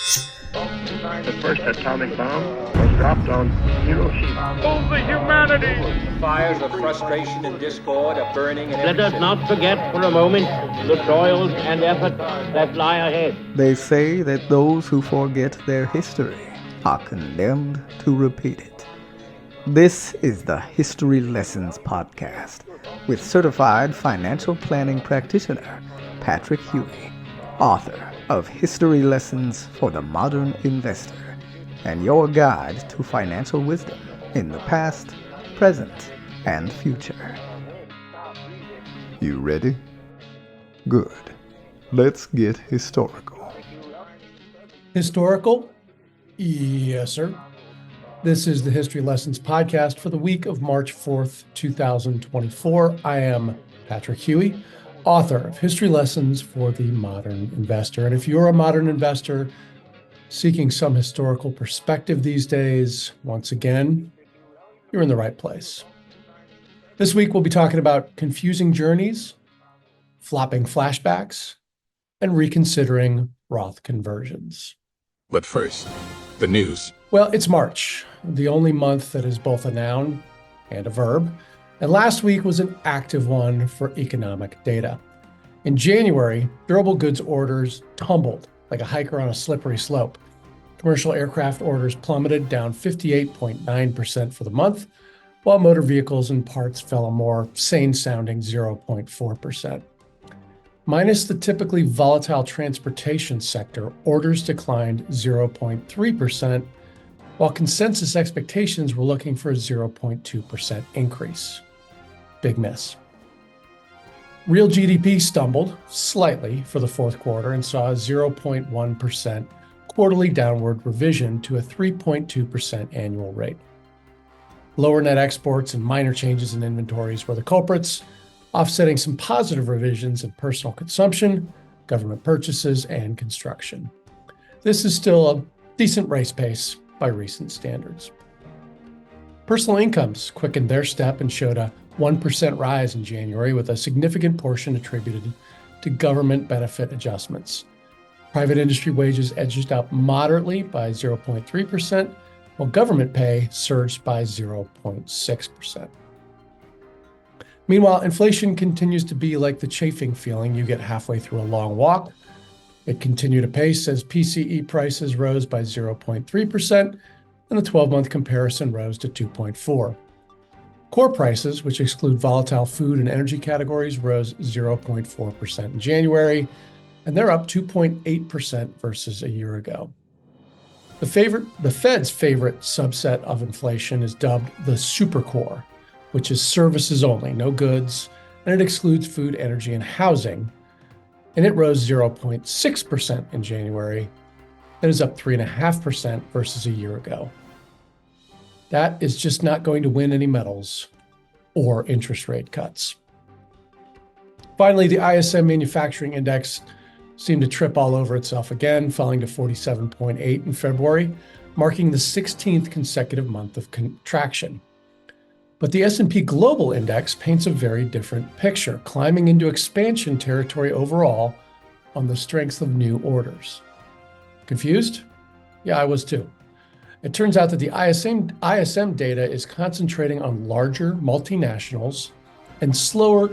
The first atomic bomb was dropped on Hiroshima. Over humanity! The fires of frustration and discord are burning in every Let us city. not forget for a moment the toils and efforts that lie ahead. They say that those who forget their history are condemned to repeat it. This is the History Lessons Podcast with certified financial planning practitioner Patrick Huey, author of History Lessons for the Modern Investor, and your guide to financial wisdom in the past, present, and future. You ready? Good. Let's get historical. Historical? Yes, sir. This is the History Lessons Podcast for the week of March 4th, 2024. I am Patrick Huey, author of History Lessons for the Modern Investor. And if you're a modern investor seeking some historical perspective these days, once again, you're in the right place. This week, we'll be talking about confusing journeys, flopping flashbacks, and reconsidering Roth conversions. But first, the news. Well, it's March, the only month that is both a noun and a verb. And last week was an active one for economic data. In January, durable goods orders tumbled like a hiker on a slippery slope. Commercial aircraft orders plummeted, down 58.9% for the month, while motor vehicles and parts fell a more sane-sounding 0.4%. Minus the typically volatile transportation sector, orders declined 0.3%, while consensus expectations were looking for a 0.2% increase. Big miss. Real GDP stumbled slightly for the fourth quarter and saw a 0.1% quarterly downward revision to a 3.2% annual rate. Lower net exports and minor changes in inventories were the culprits, offsetting some positive revisions in personal consumption, government purchases, and construction. This is still a decent race pace by recent standards. Personal incomes quickened their step and showed a 1% rise in January, with a significant portion attributed to government benefit adjustments. Private industry wages edged up moderately by 0.3%, while government pay surged by 0.6%. Meanwhile, inflation continues to be like the chafing feeling you get halfway through a long walk. It continued apace as PCE prices rose by 0.3%, and the 12-month comparison rose to 2.4%. Core prices, which exclude volatile food and energy categories, rose 0.4% in January, and they're up 2.8% versus a year ago. The Fed's favorite subset of inflation is dubbed the supercore, which is services only, no goods, and it excludes food, energy, and housing. And it rose 0.6% in January. That is up 3.5% versus a year ago. That is just not going to win any medals or interest rate cuts. Finally, the ISM Manufacturing Index seemed to trip all over itself again, falling to 47.8 in February, marking the 16th consecutive month of contraction. But the S&P Global Index paints a very different picture, climbing into expansion territory overall on the strength of new orders. Confused? Yeah, I was too. It turns out that the ISM data is concentrating on larger multinationals and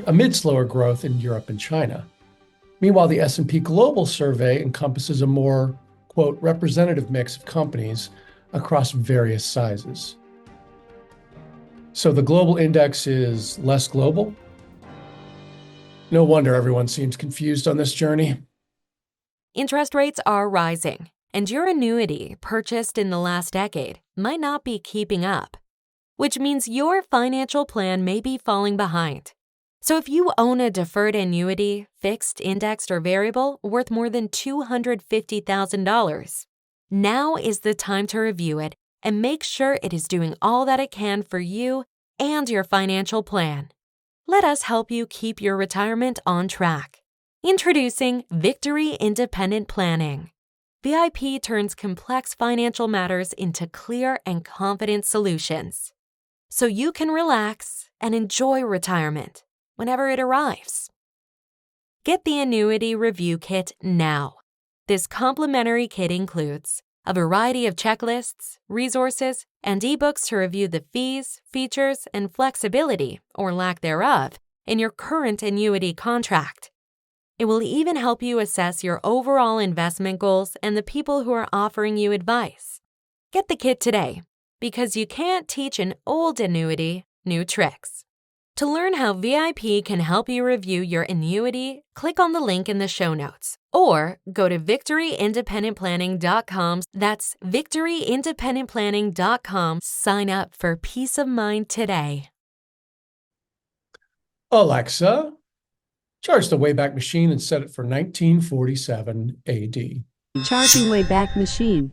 amid slower growth in Europe and China. Meanwhile, the S&P Global survey encompasses a more, quote, representative mix of companies across various sizes. So the global index is less global? No wonder everyone seems confused on this journey. Interest rates are rising, and your annuity purchased in the last decade might not be keeping up, which means your financial plan may be falling behind. So if you own a deferred annuity, fixed, indexed, or variable worth more than $250,000, now is the time to review it and make sure it is doing all that it can for you and your financial plan. Let us help you keep your retirement on track. Introducing Victory Independent Planning. VIP turns complex financial matters into clear and confident solutions, so you can relax and enjoy retirement whenever it arrives. Get the Annuity Review Kit now. This complimentary kit includes a variety of checklists, resources, and ebooks to review the fees, features, and flexibility, or lack thereof, in your current annuity contract. It will even help you assess your overall investment goals and the people who are offering you advice. Get the kit today, because you can't teach an old annuity new tricks. To learn how VIP can help you review your annuity, click on the link in the show notes or go to victoryindependentplanning.com. That's victoryindependentplanning.com. Sign up for peace of mind today. Alexa, charge the Wayback Machine and set it for 1947 AD. Charging Wayback Machine.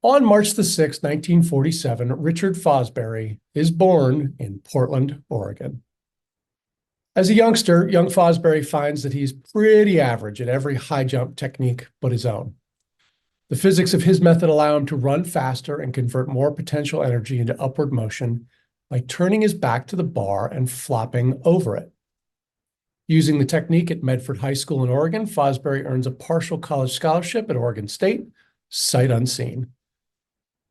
On March the 6th, 1947, Richard Fosbury is born in Portland, Oregon. As a youngster, young Fosbury finds that he's pretty average at every high jump technique but his own. The physics of his method allow him to run faster and convert more potential energy into upward motion by turning his back to the bar and flopping over it. Using the technique at Medford High School in Oregon, Fosbury earns a partial college scholarship at Oregon State, sight unseen.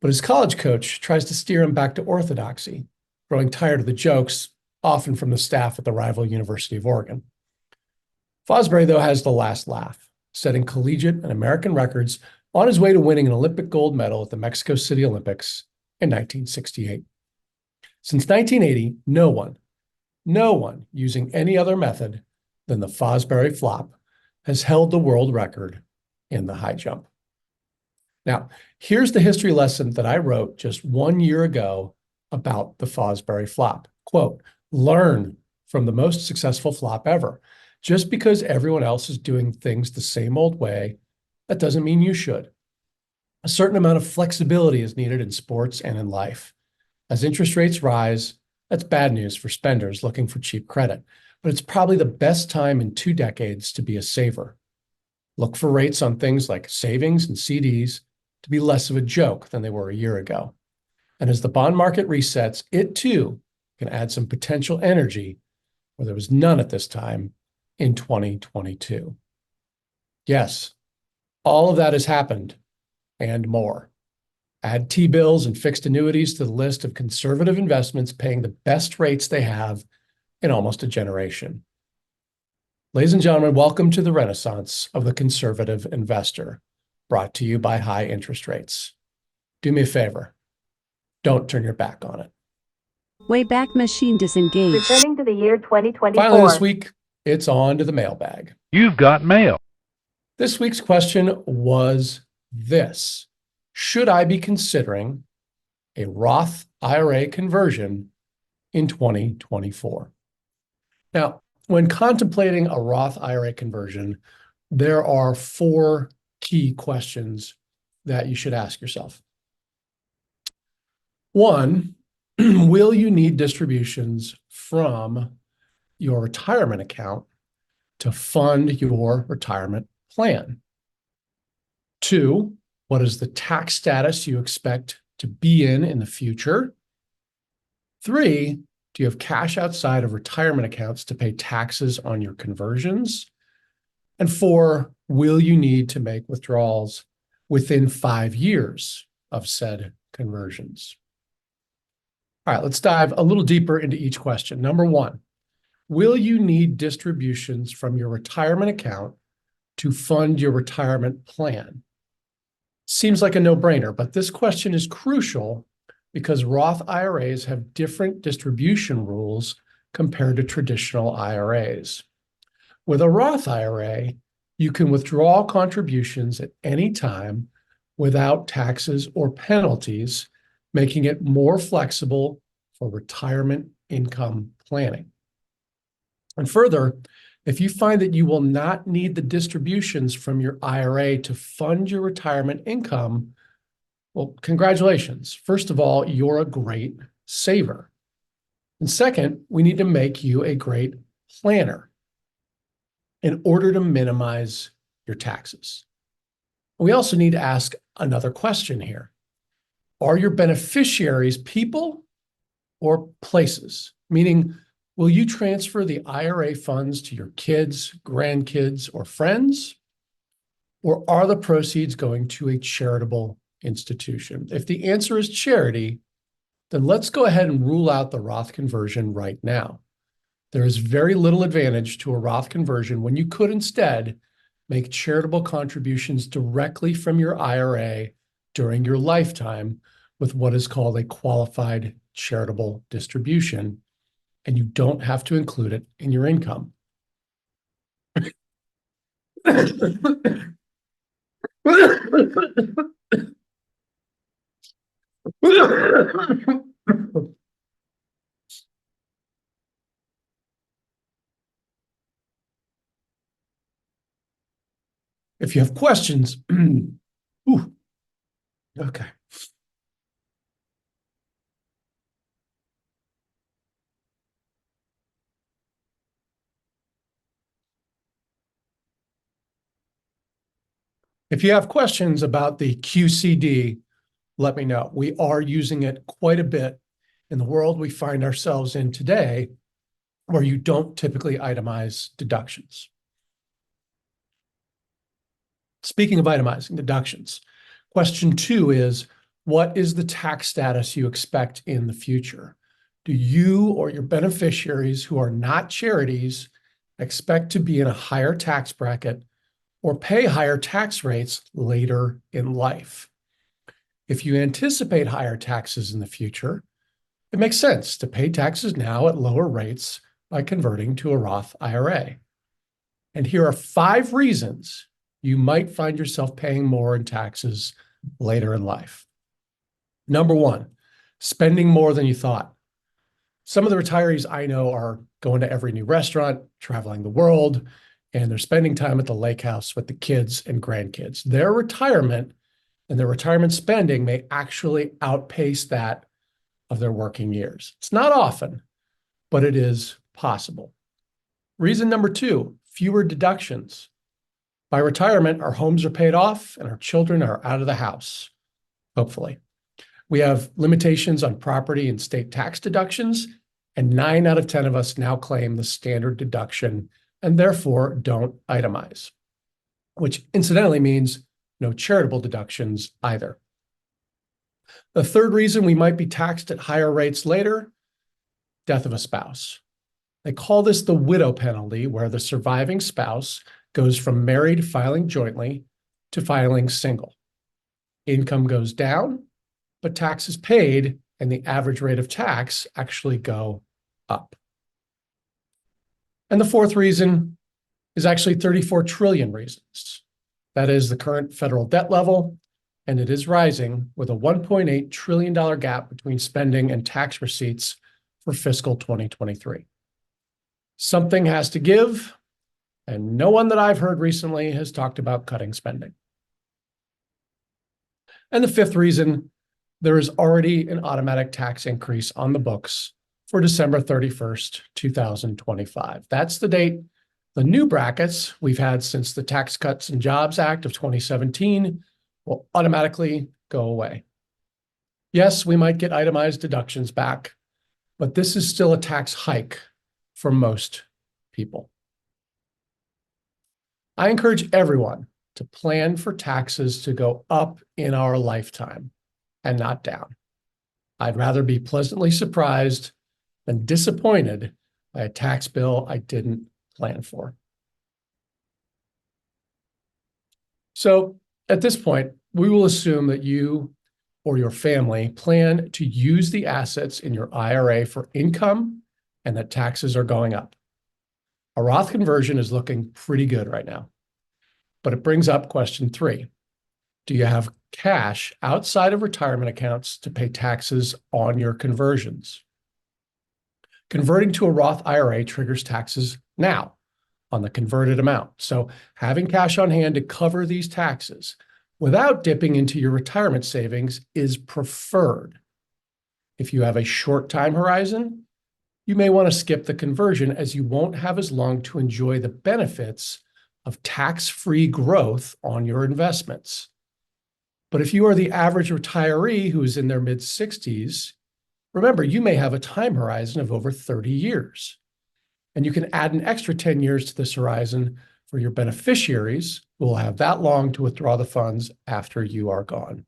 But his college coach tries to steer him back to orthodoxy, growing tired of the jokes, often from the staff at the rival University of Oregon. Fosbury, though, has the last laugh, setting collegiate and American records on his way to winning an Olympic gold medal at the Mexico City Olympics in 1968. Since 1980, no one using any other method than the Fosbury flop has held the world record in the high jump. Now, here's the history lesson that I wrote just 1 year ago about the Fosbury flop. Quote, learn from the most successful flop ever. Just because everyone else is doing things the same old way, that doesn't mean you should. A certain amount of flexibility is needed in sports and in life. As interest rates rise, that's bad news for spenders looking for cheap credit, but it's probably the best time in 2 decades to be a saver. Look for rates on things like savings and CDs to be less of a joke than they were a year ago. And as the bond market resets, it too can add some potential energy where there was none at this time in 2022. Yes, all of that has happened and more. Add T-bills and fixed annuities to the list of conservative investments paying the best rates they have in almost a generation. Ladies and gentlemen, welcome to the Renaissance of the Conservative Investor, brought to you by high interest rates. Do me a favor. Don't turn your back on it. Wayback Machine disengaged. Returning to the year 2024. Finally this week, it's on to the mailbag. You've got mail. This week's question was this: should I be considering a Roth IRA conversion in 2024? Now, when contemplating a Roth IRA conversion, there are 4 key questions that you should ask yourself. 1, will you need distributions from your retirement account to fund your retirement plan? 2, what is the tax status you expect to be in the future? 3, do you have cash outside of retirement accounts to pay taxes on your conversions? And 4, will you need to make withdrawals within 5 years of said conversions? All right, let's dive a little deeper into each question. Number 1, will you need distributions from your retirement account to fund your retirement plan? Seems like a no-brainer, but this question is crucial because Roth IRAs have different distribution rules compared to traditional IRAs. With a Roth IRA, you can withdraw contributions at any time without taxes or penalties, making it more flexible for retirement income planning. And further, if you find that you will not need the distributions from your IRA to fund your retirement income, well, congratulations. First of all, you're a great saver. And second, we need to make you a great planner in order to minimize your taxes. We also need to ask another question here. Are your beneficiaries people or places? Meaning, will you transfer the IRA funds to your kids, grandkids, or friends? or are the proceeds going to a charitable institution? If the answer is charity, then let's go ahead and rule out the Roth conversion right now. There is very little advantage to a Roth conversion when you could instead make charitable contributions directly from your IRA during your lifetime with what is called a qualified charitable distribution, and you don't have to include it in your income. If you have questions, ooh, okay. If you have questions about the QCD, let me know. We are using it quite a bit in the world we find ourselves in today, where you don't typically itemize deductions. Speaking of itemizing deductions, question 2 is, what is the tax status you expect in the future? Do you or your beneficiaries who are not charities expect to be in a higher tax bracket or pay higher tax rates later in life? If you anticipate higher taxes in the future, it makes sense to pay taxes now at lower rates by converting to a Roth IRA. And here are 5 reasons you might find yourself paying more in taxes later in life. Number 1, spending more than you thought. Some of the retirees I know are going to every new restaurant, traveling the world, and they're spending time at the lake house with the kids and grandkids. Their retirement and their retirement spending may actually outpace that of their working years. It's not often, but it is possible. Reason number 2, fewer deductions. By retirement, our homes are paid off and our children are out of the house, hopefully. We have limitations on property and state tax deductions, and 9 out of 10 of us now claim the standard deduction and therefore don't itemize, which incidentally means no charitable deductions either. The third reason we might be taxed at higher rates later, death of a spouse. They call this the widow penalty, where the surviving spouse goes from married filing jointly to filing single. Income goes down, but taxes paid and the average rate of tax actually go up. And the fourth reason is actually 34 trillion reasons. That is the current federal debt level, and it is rising with a $1.8 trillion gap between spending and tax receipts for fiscal 2023. Something has to give, and no one that I've heard recently has talked about cutting spending. And the fifth reason, there is already an automatic tax increase on the books for December 31st, 2025. That's the date the new brackets we've had since the Tax Cuts and Jobs Act of 2017 will automatically go away. Yes, we might get itemized deductions back, but this is still a tax hike for most people. I encourage everyone to plan for taxes to go up in our lifetime and not down. I'd rather be pleasantly surprised than disappointed by a tax bill I didn't plan for. So at this point, we will assume that you or your family plan to use the assets in your IRA for income and that taxes are going up. A Roth conversion is looking pretty good right now. But it brings up question 3. Do you have cash outside of retirement accounts to pay taxes on your conversions? Converting to a Roth IRA triggers taxes now on the converted amount. So having cash on hand to cover these taxes without dipping into your retirement savings is preferred. If you have a short time horizon, you may want to skip the conversion, as you won't have as long to enjoy the benefits of tax-free growth on your investments. But if you are the average retiree who is in their mid-60s, remember, you may have a time horizon of over 30 years. And you can add an extra 10 years to this horizon for your beneficiaries who will have that long to withdraw the funds after you are gone.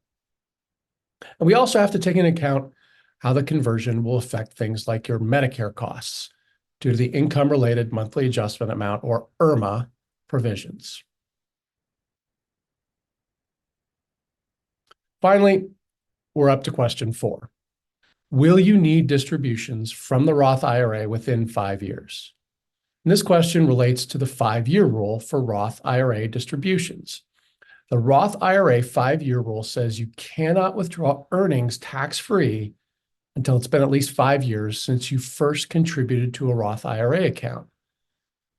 And we also have to take into account how the conversion will affect things like your Medicare costs due to the income-related monthly adjustment amount, or IRMA, provisions. Finally, we're up to question 4. Will you need distributions from the Roth IRA within 5 years? And this question relates to the 5-year rule for Roth IRA distributions. The Roth IRA 5-year rule says you cannot withdraw earnings tax-free until it's been at least 5 years since you first contributed to a Roth IRA account.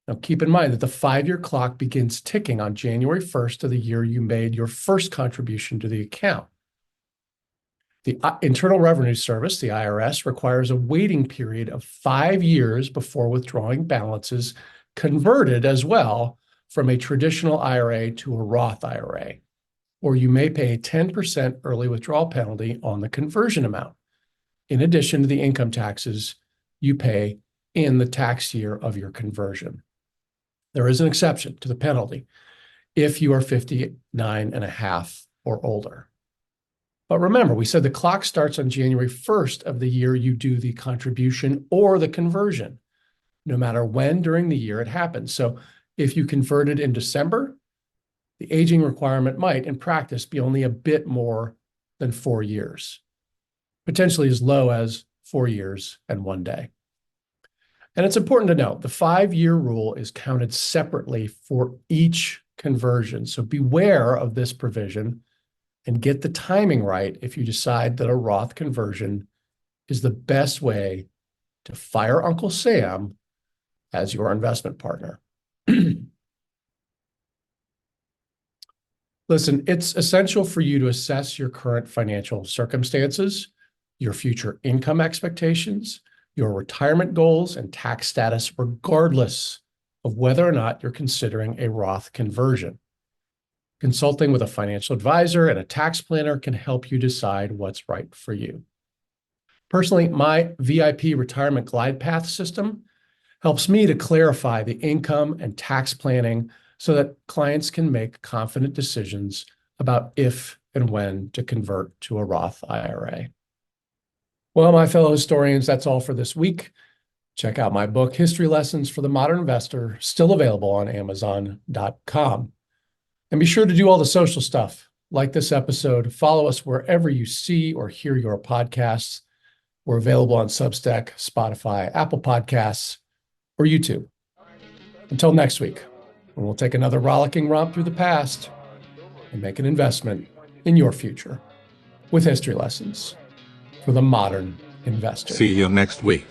Now, keep in mind that the 5-year clock begins ticking on January 1st of the year you made your first contribution to the account. The Internal Revenue Service, the IRS, requires a waiting period of 5 years before withdrawing balances converted as well from a traditional IRA to a Roth IRA, or you may pay a 10% early withdrawal penalty on the conversion amount, in addition to the income taxes you pay in the tax year of your conversion. There is an exception to the penalty if you are 59 and a half or older. But remember, we said the clock starts on January 1st of the year you do the contribution or the conversion, no matter when during the year it happens. So if you converted in December, the aging requirement might, in practice, be only a bit more than 4 years, potentially as low as 4 years and 1 day. And it's important to note, the 5-year rule is counted separately for each conversion. So beware of this provision and get the timing right if you decide that a Roth conversion is the best way to fire Uncle Sam as your investment partner. Listen, it's essential for you to assess your current financial circumstances, your future income expectations, your retirement goals, and tax status, regardless of whether or not you're considering a Roth conversion. Consulting with a financial advisor and a tax planner can help you decide what's right for you. Personally, my VIP retirement glide path system helps me to clarify the income and tax planning so that clients can make confident decisions about if and when to convert to a Roth IRA. Well, my fellow historians, that's all for this week. Check out my book, History Lessons for the Modern Investor, still available on Amazon.com. And be sure to do all the social stuff, like this episode. Follow us wherever you see or hear your podcasts. We're available on Substack, Spotify, Apple Podcasts, or YouTube. Until next week, when we'll take another rollicking romp through the past and make an investment in your future with History Lessons for the Modern Investor. See you next week.